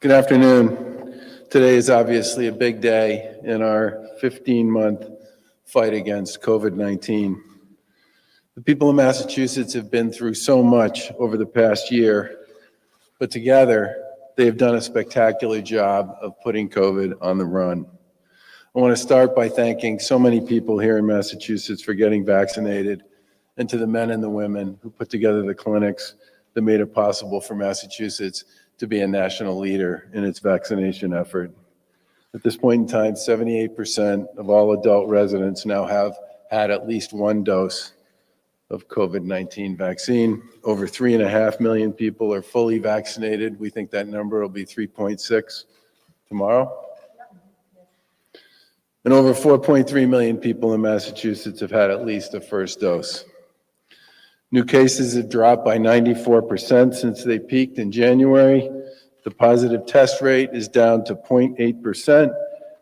Good afternoon. Today is obviously a big day in our 15-month fight against COVID-19. The people of Massachusetts have been through so much over the past year, but together they have done a spectacular job of putting COVID on the run. I want to start by thanking so many people here in Massachusetts for getting vaccinated, and to the men and the women who put together the clinics that made it possible for Massachusetts to be a national leader in its vaccination effort. At this point in time, 78% of all adult residents now have had at least one dose of COVID-19 vaccine. Over 3.5 million people are fully vaccinated. We think that number will be 3.6 tomorrow. And over 4.3 million people in Massachusetts have had at least a first dose. New cases have dropped by 94% since they peaked in January. The positive test rate is down to 0.8%,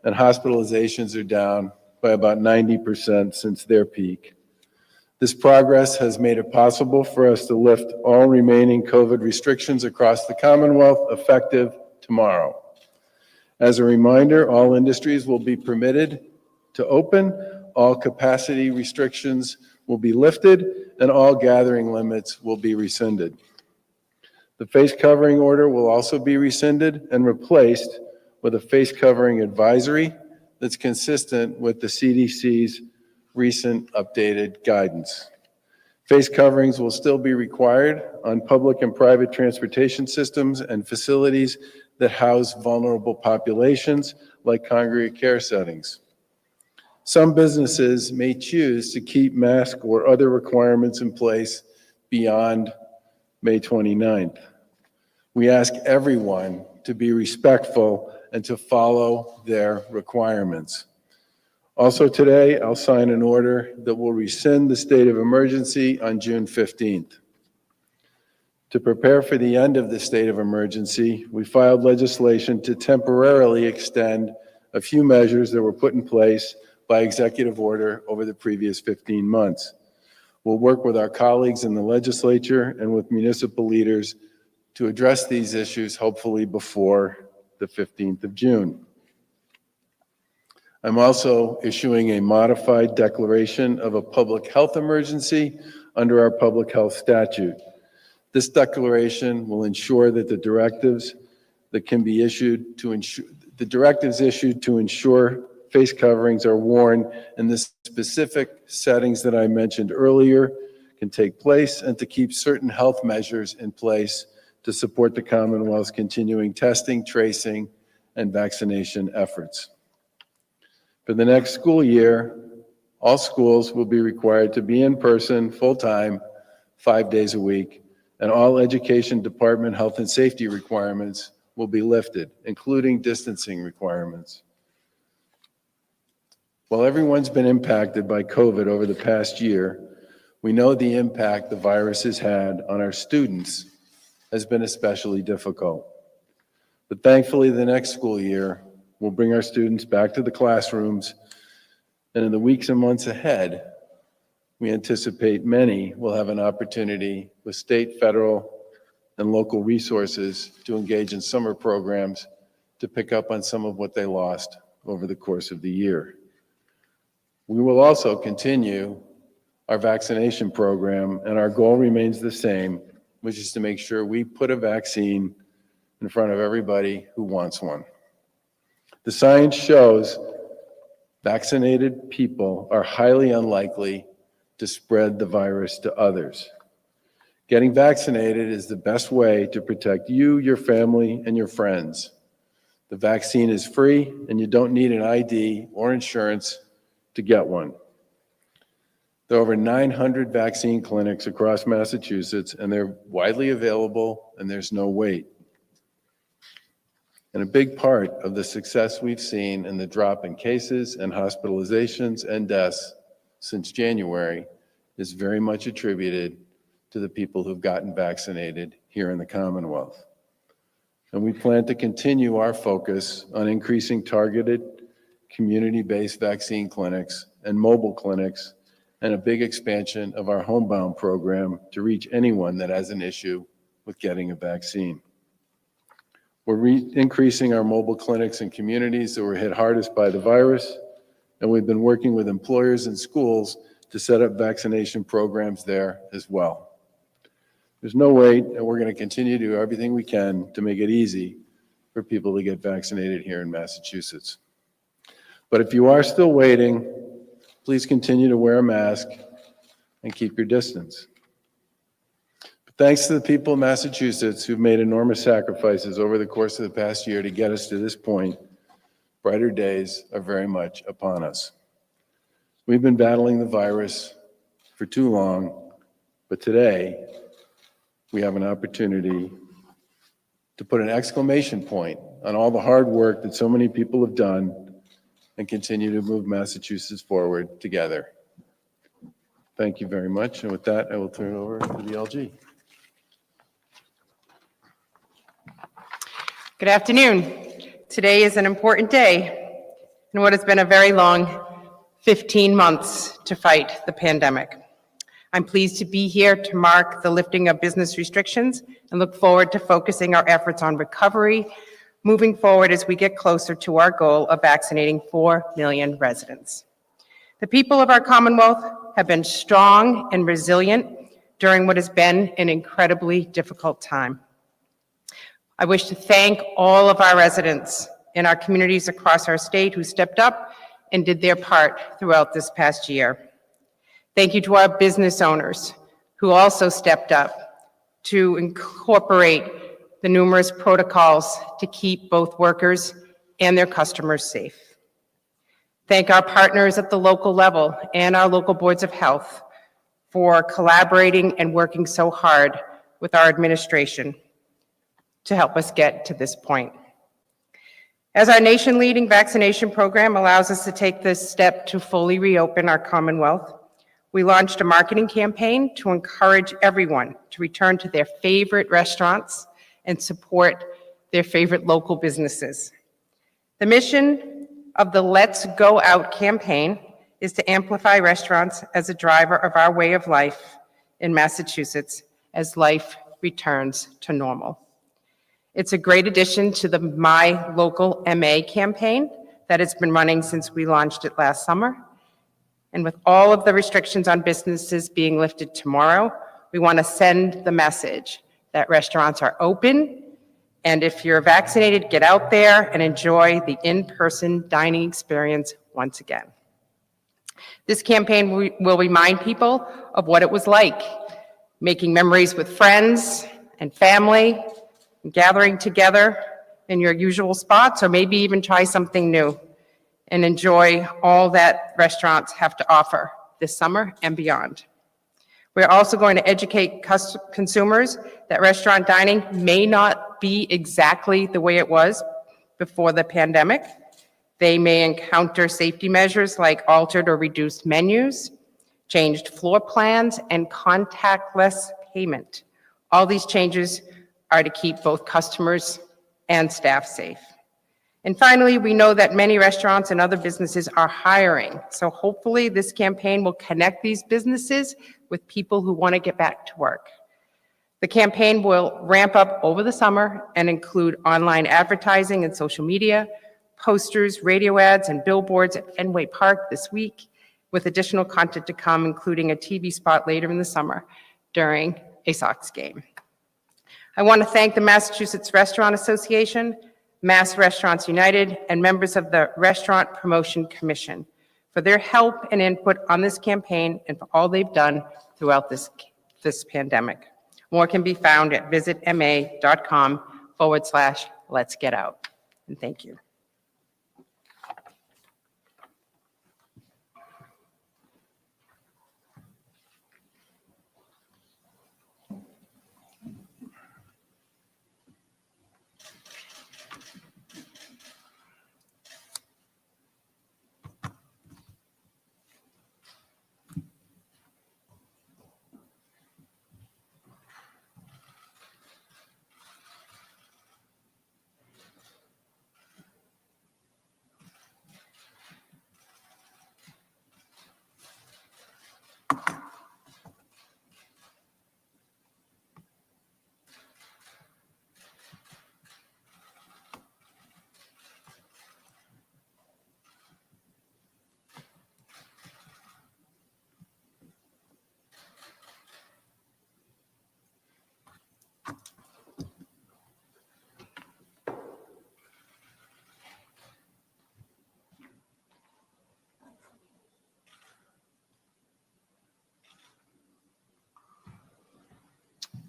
and hospitalizations are down by about 90% since their peak. This progress has made it possible for us to lift all remaining COVID restrictions across the Commonwealth effective tomorrow. As a reminder, all industries will be permitted to open, all capacity restrictions will be lifted, and all gathering limits will be rescinded. The face covering order will also be rescinded and replaced with a face covering advisory that's consistent with the CDC's recent updated guidance. Face coverings will still be required on public and private transportation systems and facilities that house vulnerable populations like congregate care settings. Some businesses may choose to keep mask or other requirements in place beyond May 29th. We ask everyone to be respectful and to follow their requirements. Also today, I'll sign an order that will rescind the state of emergency on June 15th. To prepare for the end of the state of emergency, we filed legislation to temporarily extend a few measures that were put in place by executive order over the previous 15 months. We'll work with our colleagues in the legislature and with municipal leaders to address these issues, hopefully before the 15th of June. I'm also issuing a modified declaration of a public health emergency under our public health statute. This declaration will ensure that the directives issued to ensure face coverings are worn in the specific settings that I mentioned earlier can take place, and to keep certain health measures in place to support the Commonwealth's continuing testing, tracing, and vaccination efforts. For the next school year, all schools will be required to be in person full-time, 5 days a week, and all education department health and safety requirements will be lifted, including distancing requirements. While everyone's been impacted by COVID over the past year, we know the impact the virus has had on our students has been especially difficult. But thankfully, the next school year will bring our students back to the classrooms, and in the weeks and months ahead, we anticipate many will have an opportunity with state, federal, and local resources to engage in summer programs to pick up on some of what they lost over the course of the year. We will also continue our vaccination program, and our goal remains the same, which is to make sure we put a vaccine in front of everybody who wants one. The science shows vaccinated people are highly unlikely to spread the virus to others. Getting vaccinated is the best way to protect you, your family, and your friends. The vaccine is free, and you don't need an ID or insurance to get one. There are over 900 vaccine clinics across Massachusetts, and they're widely available, and there's no wait. And a big part of the success we've seen in the drop in cases and hospitalizations and deaths since January is very much attributed to the people who've gotten vaccinated here in the Commonwealth. And we plan to continue our focus on increasing targeted community-based vaccine clinics and mobile clinics, and a big expansion of our homebound program to reach anyone that has an issue with getting a vaccine. We're increasing our mobile clinics in communities that were hit hardest by the virus, and we've been working with employers and schools to set up vaccination programs there as well. There's no wait, and we're going to continue to do everything we can to make it easy for people to get vaccinated here in Massachusetts. But if you are still waiting, please continue to wear a mask and keep your distance. But thanks to the people of Massachusetts who've made enormous sacrifices over the course of the past year to get us to this point, brighter days are very much upon us. We've been battling the virus for too long, but today we have an opportunity to put an exclamation point on all the hard work that so many people have done and continue to move Massachusetts forward together. Thank you very much. And with that, I will turn it over to the LG. Good afternoon. Today is an important day in what has been a very long 15 months to fight the pandemic. I'm pleased to be here to mark the lifting of business restrictions and look forward to focusing our efforts on recovery moving forward as we get closer to our goal of vaccinating 4 million residents. The people of our Commonwealth have been strong and resilient during what has been an incredibly difficult time. I wish to thank all of our residents in our communities across our state who stepped up and did their part throughout this past year. Thank you to our business owners who also stepped up to incorporate the numerous protocols to keep both workers and their customers safe. Thank our partners at the local level and our local boards of health for collaborating and working so hard with our administration to help us get to this point. As our nation-leading vaccination program allows us to take this step to fully reopen our Commonwealth, we launched a marketing campaign to encourage everyone to return to their favorite restaurants and support their favorite local businesses. The mission of the Let's Go Out campaign is to amplify restaurants as a driver of our way of life in Massachusetts as life returns to normal. It's a great addition to the My Local MA campaign that has been running since we launched it last summer. And with all of the restrictions on businesses being lifted tomorrow, we want to send the message that restaurants are open, and if you're vaccinated, get out there and enjoy the in-person dining experience once again. This campaign will remind people of what it was like, making memories with friends and family, and gathering together in your usual spots, or maybe even try something new and enjoy all that restaurants have to offer this summer and beyond. We're also going to educate consumers that restaurant dining may not be exactly the way it was before the pandemic. They may encounter safety measures like altered or reduced menus, changed floor plans, and contactless payment. All these changes are to keep both customers and staff safe. And finally, we know that many restaurants and other businesses are hiring. So hopefully this campaign will connect these businesses with people who want to get back to work. The campaign will ramp up over the summer and include online advertising and social media, posters, radio ads, and billboards at Fenway Park this week, with additional content to come, including a TV spot later in the summer during a Sox game. I want to thank the Massachusetts Restaurant Association, Mass Restaurants United, and members of the Restaurant Promotion Commission for their help and input on this campaign and for all they've done throughout this pandemic. More can be found at visitma.com/Let's Get Out. And thank you.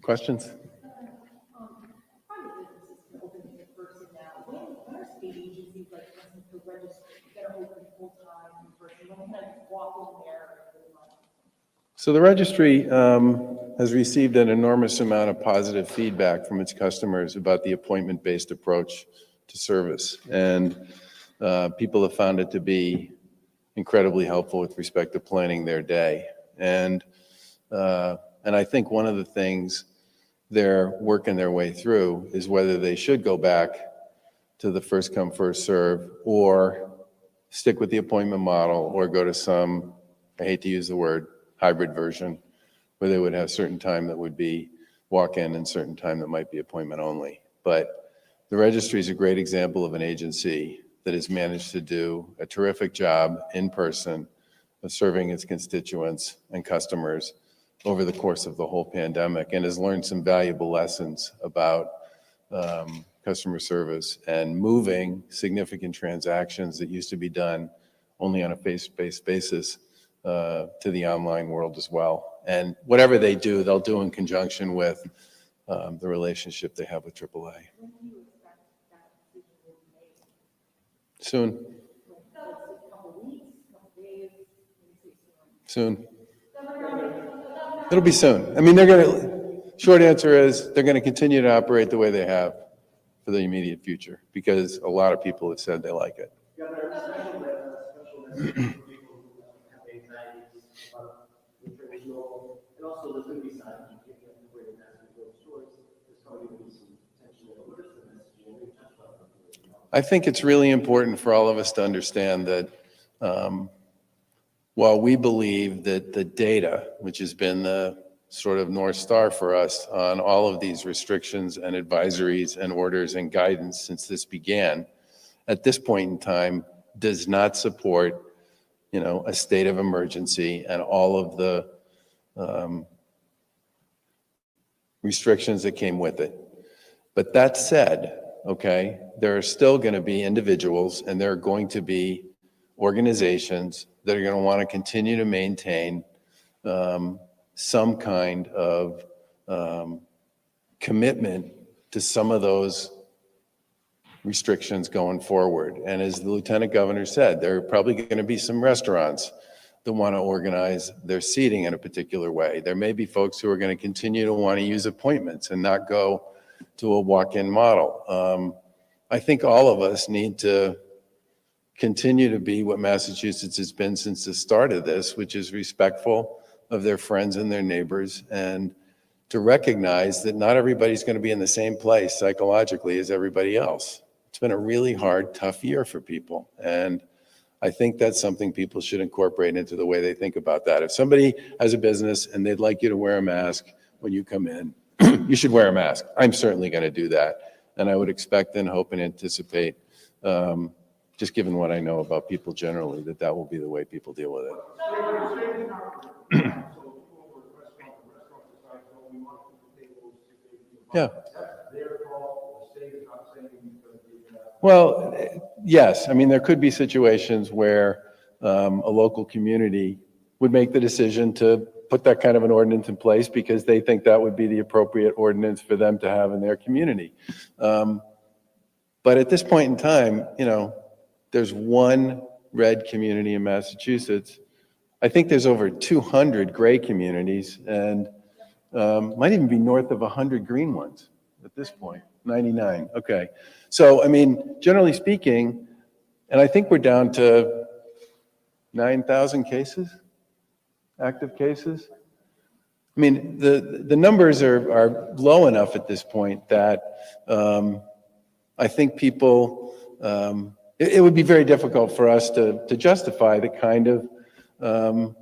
Questions? Private businesses can open in person now. When are state agencies like, for instance, the registry, that are open full-time in person? When can I walk in there and do my? So the registry has received an enormous amount of positive feedback from its customers about the appointment-based approach to service. And people have found it to be incredibly helpful with respect to planning their day. And I think one of the things they're working their way through is whether they should go back to the first come, first serve, or stick with the appointment model, or go to some, I hate to use the word, hybrid version, where they would have certain time that would be walk-in and certain time that might be appointment only. But the registry is a great example of an agency that has managed to do a terrific job in person of serving its constituents and customers over the course of the whole pandemic, and has learned some valuable lessons about customer service and moving significant transactions that used to be done only on a face-to-face basis to the online world as well. And whatever they do, they'll do in conjunction with the relationship they have with AAA. When do you expect that decision will be made? Soon, A couple weeks, couple days, maybe soon. It'll be soon. I mean, short answer is they're gonna continue to operate the way they have for the immediate future, because a lot of people have said they like it. Governor, special message for people who have anxieties about returning to normal, and also there's going to be signs you can't wear your mask in those stores. There's probably going to be some tension over the messaging, and we touched on that. I think it's really important for all of us to understand that while we believe that the data, which has been the sort of North Star for us on all of these restrictions and advisories and orders and guidance since this began, at this point in time, does not support, a state of emergency and all of the restrictions that came with it. But that said, okay, there are still going to be individuals and there are going to be organizations that are going to want to continue to maintain some kind of commitment to some of those restrictions going forward. And as the Lieutenant Governor said, there are probably going to be some restaurants that want to organize their seating in a particular way. There may be folks who are going to continue to want to use appointments and not go to a walk-in model. I think all of us need to continue to be what Massachusetts has been since the start of this, which is respectful of their friends and their neighbors, and to recognize that not everybody's going to be in the same place psychologically as everybody else. It's been a really hard, tough year for people. And I think that's something people should incorporate into the way they think about that. If somebody has a business and they'd like you to wear a mask when you come in, you should wear a mask. I'm certainly going to do that. And I would expect and hope and anticipate, just given what I know about people generally, that that will be the way people deal with it. Yeah. Well, yes. I mean, there could be situations where a local community would make the decision to put that kind of an ordinance in place because they think that would be the appropriate ordinance for them to have in their community. But at this point in time, there's one red community in Massachusetts. I think there's over 200 gray communities, and might even be north of 100 green ones at this point. 99. Okay. So, I mean, generally speaking, and I think we're down to 9,000 cases, active cases. I mean, the numbers are low enough at this point that I think people, it would be very difficult for us to justify the kind of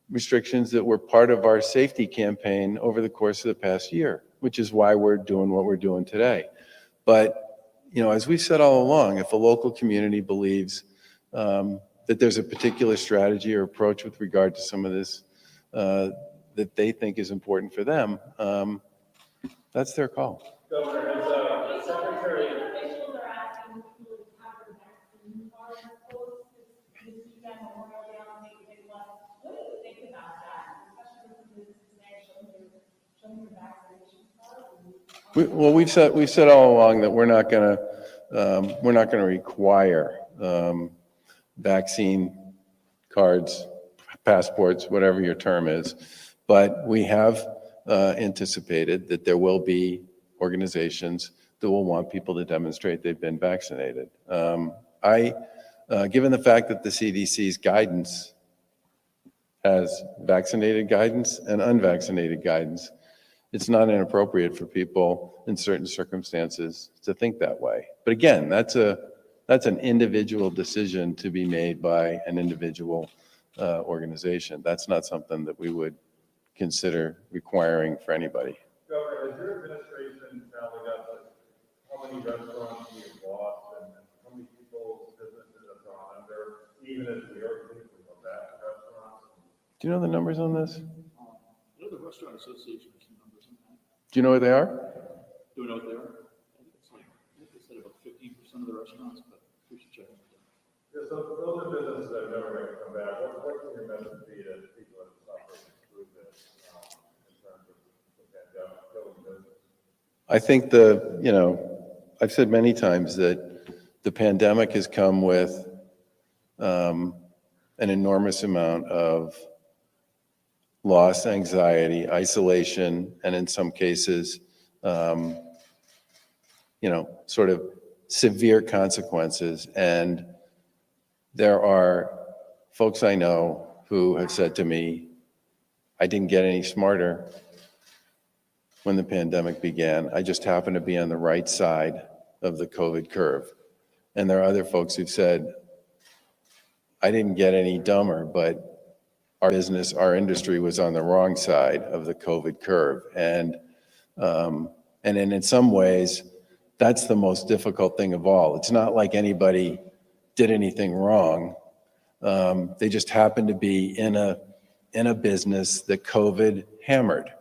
restrictions that were part of our safety campaign over the course of the past year, which is why we're doing what we're doing today. But, as we've said all along, if a local community believes that there's a particular strategy or approach with regard to some of this that they think is important for them, that's their call. Governor, as Secretary. Officials are asking people to have their vaccine cards post this weekend, Memorial Day on May 1. What do you think about that? Especially with the business today, showing your vaccine Well, we've said all along that we're not going to require vaccine cards, passports, whatever your term is, but we have anticipated that there will be organizations that will want people to demonstrate they've been vaccinated. Given the fact that the CDC's guidance has vaccinated guidance and unvaccinated guidance, it's not inappropriate for people in certain circumstances to think that way. But again, that's an individual decision to be made by an individual organization. That's not something that we would consider requiring for anybody. Governor, has your administration tallied up how many restaurants we've lost and how many people's businesses have gone under, even as we are thinking of that restaurants? Do you know the numbers on this? I know the Restaurant Association has some numbers on that. Do you know what they are? Do we know what they are? I think it's like, I think they said about 15% of the restaurants, but we should check on that. Yeah, so for those are businesses that are never going to come back, what can your message be to people that have suffered through this in terms of the pandemic, going business? I think I've said many times that the pandemic has come with an enormous amount of loss, anxiety, isolation, and in some cases, sort of severe consequences. And there are folks I know who have said to me, I didn't get any smarter when the pandemic began. I just happened to be on the right side of the COVID curve. And there are other folks who've said, I didn't get any dumber, but our business, our industry was on the wrong side of the COVID curve. And in some ways, that's the most difficult thing of all. It's not like anybody did anything wrong. They just happened to be in a business that COVID hammered.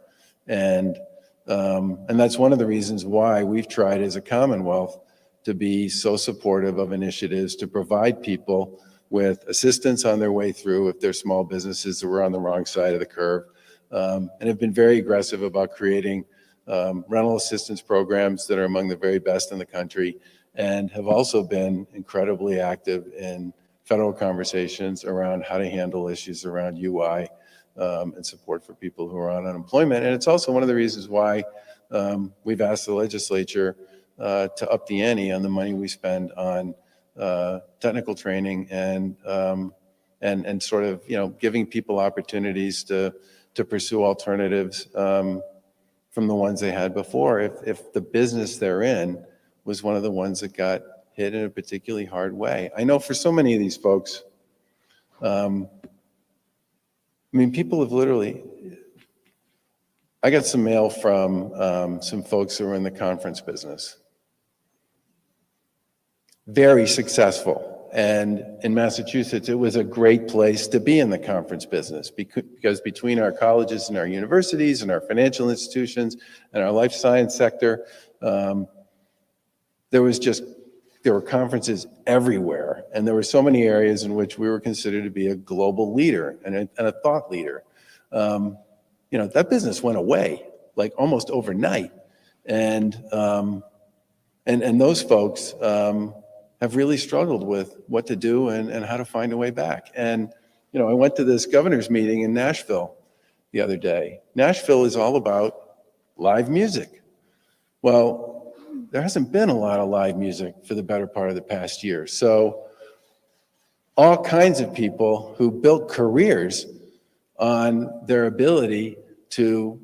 And that's one of the reasons why we've tried as a Commonwealth to be so supportive of initiatives to provide people with assistance on their way through if they're small businesses that were on the wrong side of the curve, and have been very aggressive about creating rental assistance programs that are among the very best in the country, and have also been incredibly active in federal conversations around how to handle issues around UI and support for people who are on unemployment. And it's also one of the reasons why we've asked the legislature to up the ante on the money we spend on technical training and sort of, giving people opportunities to pursue alternatives from the ones they had before if the business they're in was one of the ones that got hit in a particularly hard way. I know for so many of these folks, people have literally, I got some mail from some folks who are in the conference business. Very successful. And in Massachusetts, it was a great place to be in the conference business because between our colleges and our universities and our financial institutions and our life science sector, there were conferences everywhere. And there were so many areas in which we were considered to be a global leader and a thought leader. That business went away like almost overnight. And those folks have really struggled with what to do and how to find a way back. And, I went to this governor's meeting in Nashville the other day. Nashville is all about live music. Well, there hasn't been a lot of live music for the better part of the past year. So all kinds of people who built careers on their ability to,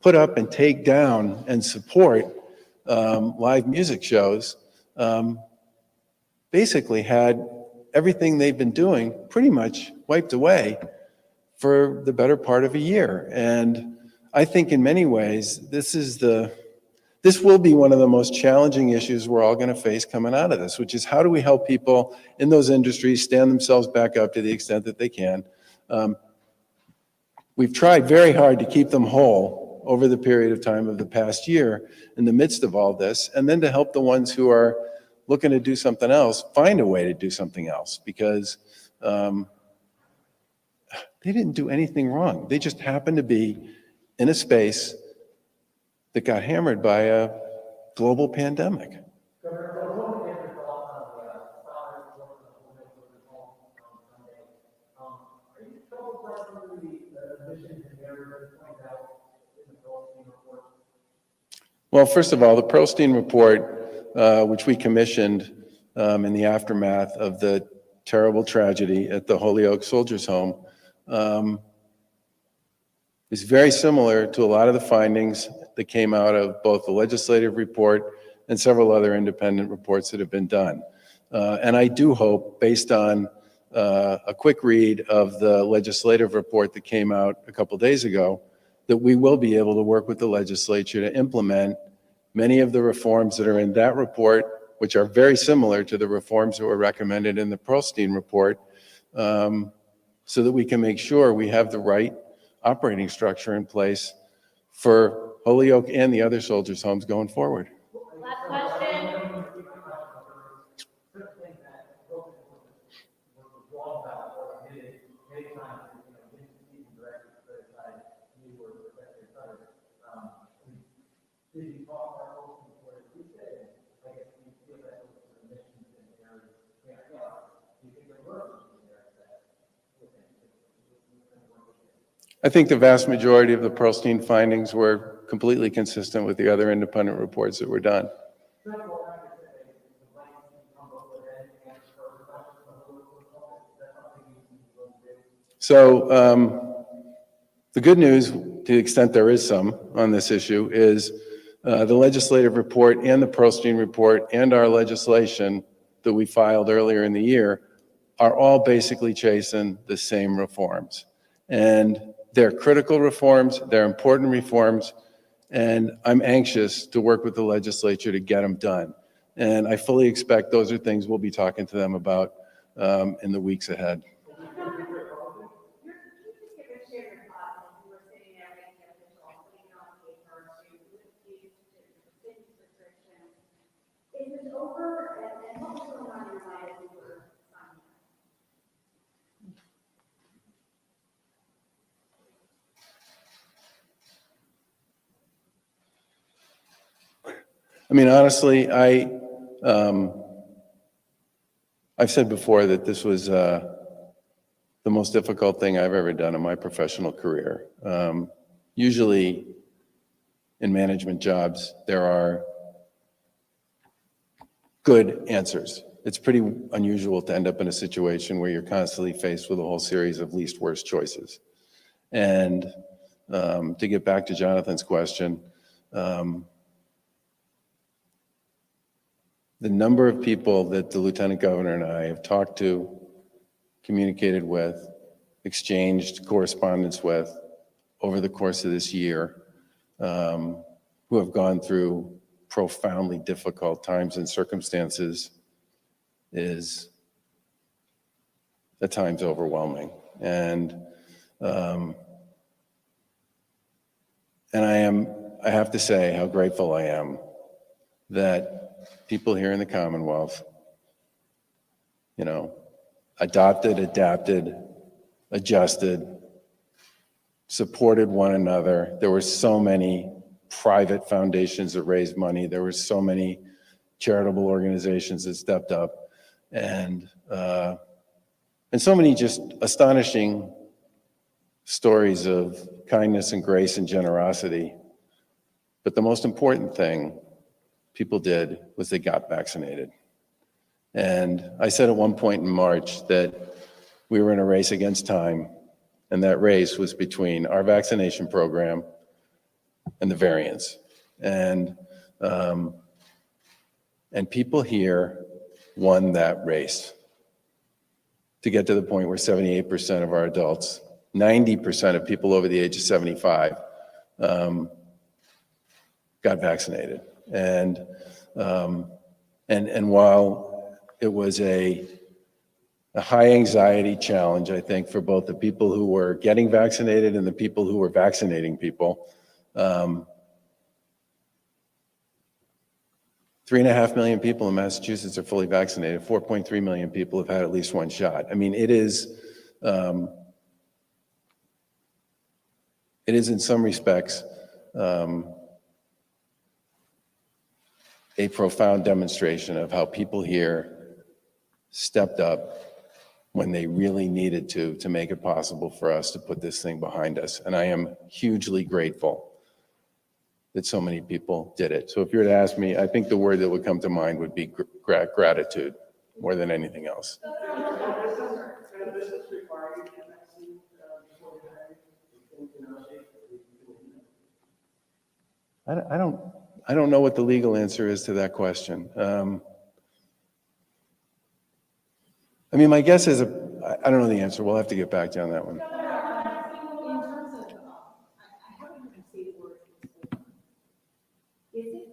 put up and take down and support live music shows, basically had everything they've been doing pretty much wiped away for the better part of a year. And I think in many ways, this will be one of the most challenging issues we're all going to face coming out of this, which is how do we help people in those industries stand themselves back up to the extent that they can. We've tried very hard to keep them whole over the period of time of the past year in the midst of all this, and then to help the ones who are looking to do something else, find a way to do something else, because they didn't do anything wrong. They just happened to be in a space that got hammered by a global pandemic. Governor, I was wondering if your thoughts on the solid report of the home on Sunday. Are you troubled by some of the omissions and errors pointed out in the Goldstein report? Well, first of all, the Pearlstein report, which we commissioned in the aftermath of the terrible tragedy at the Holyoke Soldiers' Home, is very similar to a lot of the findings that came out of both the legislative report and several other independent reports that have been done. And I do hope, based on a quick read of the legislative report that came out a couple days ago, that we will be able to work with the legislature to implement many of the reforms that are in that report, which are very similar to the reforms that were recommended in the Pearlstein report, so that we can make sure we have the right operating structure in place for Holyoke and the other soldiers' homes going forward. Last question. I think the vast majority of the Pearlstein findings were completely consistent with the other independent reports that were done. So the good news, to the extent there is some on this issue, is the legislative report and the Pearlstein report and our legislation that we filed earlier in the year are all basically chasing the same reforms. And they're critical reforms, they're important reforms, and I'm anxious to work with the legislature to get them done. And I fully expect those are things we'll be talking to them about in the weeks ahead. Is it over, and what was going on in your mind as you were signing up? I mean, honestly, I've said before that this was the most difficult thing I've ever done in my professional career. Usually in management jobs, there are good answers. It's pretty unusual to end up in a situation where you're constantly faced with a whole series of least worst choices. And to get back to Jonathan's question, the number of people that the Lieutenant Governor and I have talked to, communicated with, exchanged correspondence with over the course of this year, who have gone through profoundly difficult times and circumstances is at times overwhelming. And I have to say how grateful I am that people here in the Commonwealth, adopted, adapted, adjusted, supported one another. There were so many private foundations that raised money. There were so many charitable organizations that stepped up, and so many just astonishing stories of kindness and grace and generosity. But the most important thing people did was they got vaccinated. And I said at one point in March that we were in a race against time, and that race was between our vaccination program and the variants. And people here won that race to get to the point where 78% of our adults, 90% of people over the age of 75 got vaccinated. And while it was a high anxiety challenge, I think, for both the people who were getting vaccinated and the people who were vaccinating people, 3.5 million people in Massachusetts are fully vaccinated. 4.3 million people have had at least one shot. I mean, it is in some respects a profound demonstration of how people here stepped up when they really needed to make it possible for us to put this thing behind us. And I am hugely grateful that so many people did it. So if you were to ask me, I think the word that would come to mind would be gratitude more than anything else. I don't know what the legal answer is to that question. I mean, my guess is, I don't know the answer. We'll have to get back to you on that one. In terms of, I haven't heard you say the word before. Is it?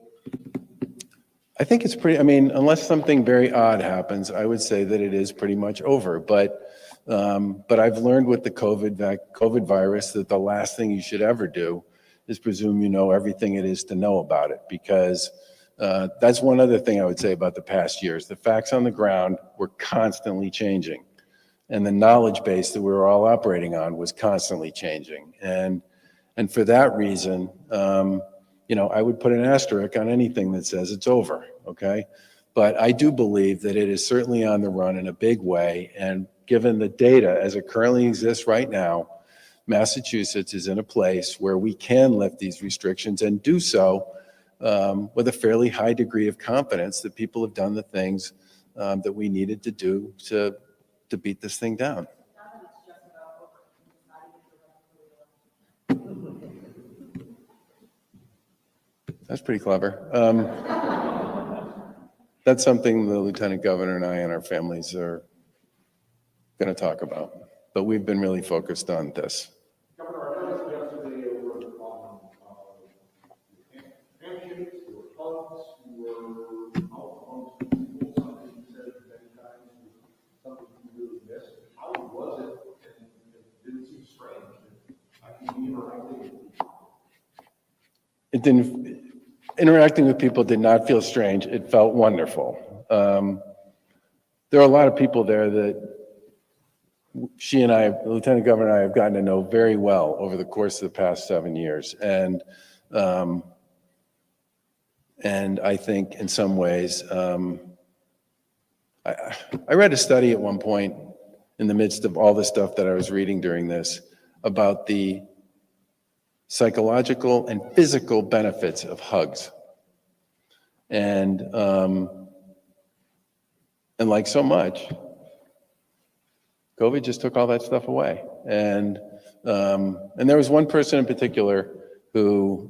I think it's pretty, I mean, unless something very odd happens, I would say that it is pretty much over. But I've learned with the COVID virus that the last thing you should ever do is presume you know everything it is to know about it, because that's one other thing I would say about the past years. The facts on the ground were constantly changing, and the knowledge base that we were all operating on was constantly changing. And for that reason, I would put an asterisk on anything that says it's over, okay? But I do believe that it is certainly on the run in a big way, and given the data as it currently exists right now, Massachusetts is in a place where we can lift these restrictions and do so with a fairly high degree of confidence that people have done the things that we needed to do to beat this thing down. That's pretty clever. That's something the Lieutenant Governor and I and our families are going to talk about. But we've been really focused on this. Governor, I noticed yesterday over on handshakes, there were hugs, you were out amongst people, something you said many times, something you really missed. How was it? And it didn't seem strange. I can be interacting with people. It didn't. Interacting with people did not feel strange. It felt wonderful. There are a lot of people there that she and I, the Lieutenant Governor and I, have gotten to know very well over the course of the past 7 years. And I think in some ways, I read a study at one point in the midst of all the stuff that I was reading during this about the psychological and physical benefits of hugs. And like so much, COVID just took all that stuff away. And there was one person in particular who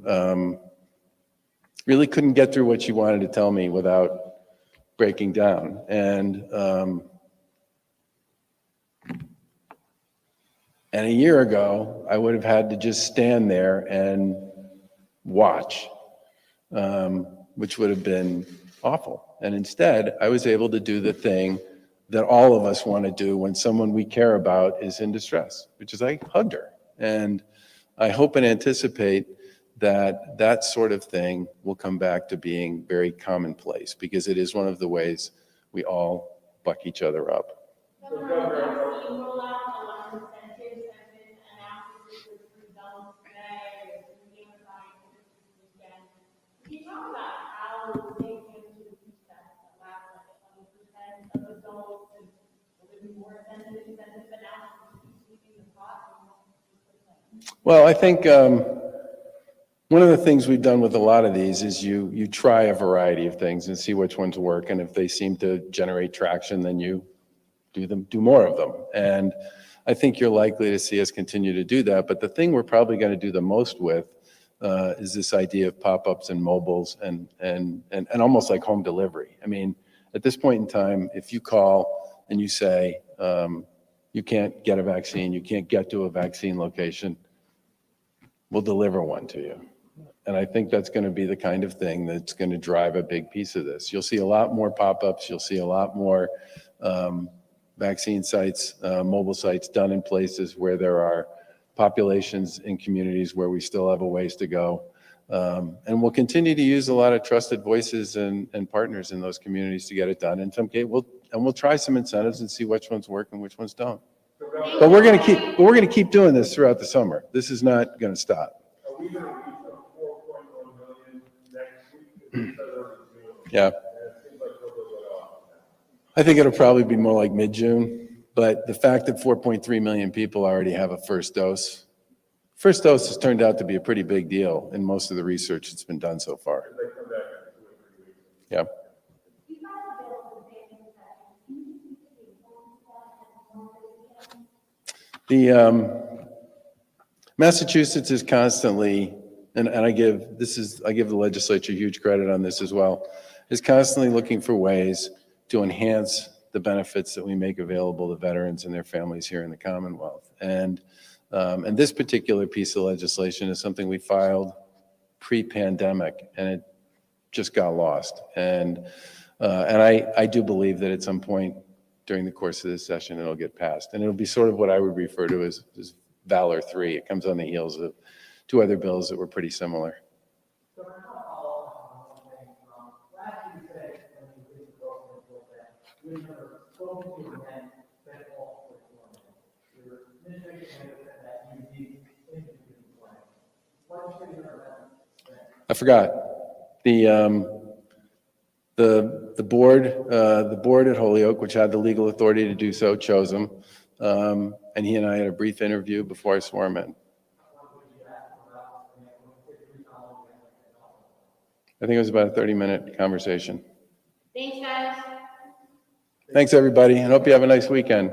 really couldn't get through what she wanted to tell me without breaking down. And a year ago, I would have had to just stand there and watch, which would have been awful. And instead, I was able to do the thing that all of us want to do when someone we care about is in distress, which is I hugged her. And I hope and anticipate that that sort of thing will come back to being very commonplace, because it is one of the ways we all buck each other up. Well, I think one of the things we've done with a lot of these is you try a variety of things and see which ones work, and if they seem to generate traction, then you do more of them. And I think you're likely to see us continue to do that. But the thing we're probably going to do the most with is this idea of pop-ups and mobiles and almost like home delivery. I mean, at this point in time, if you call and you say you can't get a vaccine, you can't get to a vaccine location, we'll deliver one to you. And I think that's going to be the kind of thing that's going to drive a big piece of this. You'll see a lot more pop-ups. You'll see a lot more vaccine sites, mobile sites done in places where there are populations in communities where we still have a ways to go. And we'll continue to use a lot of trusted voices and partners in those communities to get it done. In some cases, we'll try some incentives and see which ones work and which ones don't. But we're going to keep doing this throughout the summer. This is not going to stop. Are we going to reach a 4.1 million next week? Yeah. I think it'll probably be more like mid-June, but the fact that 4.3 million people already have a first dose has turned out to be a pretty big deal in most of the research that's been done so far. Yeah. The Massachusetts is constantly, and I give the legislature huge credit on this as well, is constantly looking for ways to enhance the benefits that we make available to veterans and their families here in the Commonwealth. And this particular piece of legislation is something we filed pre-pandemic, and it just got lost. And I do believe that at some point during the course of this session, it'll get passed. And it'll be sort of what I would refer to as Valor 3. It comes on the heels of two other bills that were pretty similar. So I want to follow up on one thing. Last you said, when you did the program, that you had never spoken to a man that all for employment. Your administration had said that you need into employment. What should you know about that? I forgot. The board at Holyoke, which had the legal authority to do so, chose him. And he and I had a brief interview before I swore him in. I think it was about a 30-minute conversation. Thanks, guys. Thanks, everybody, and hope you have a nice weekend.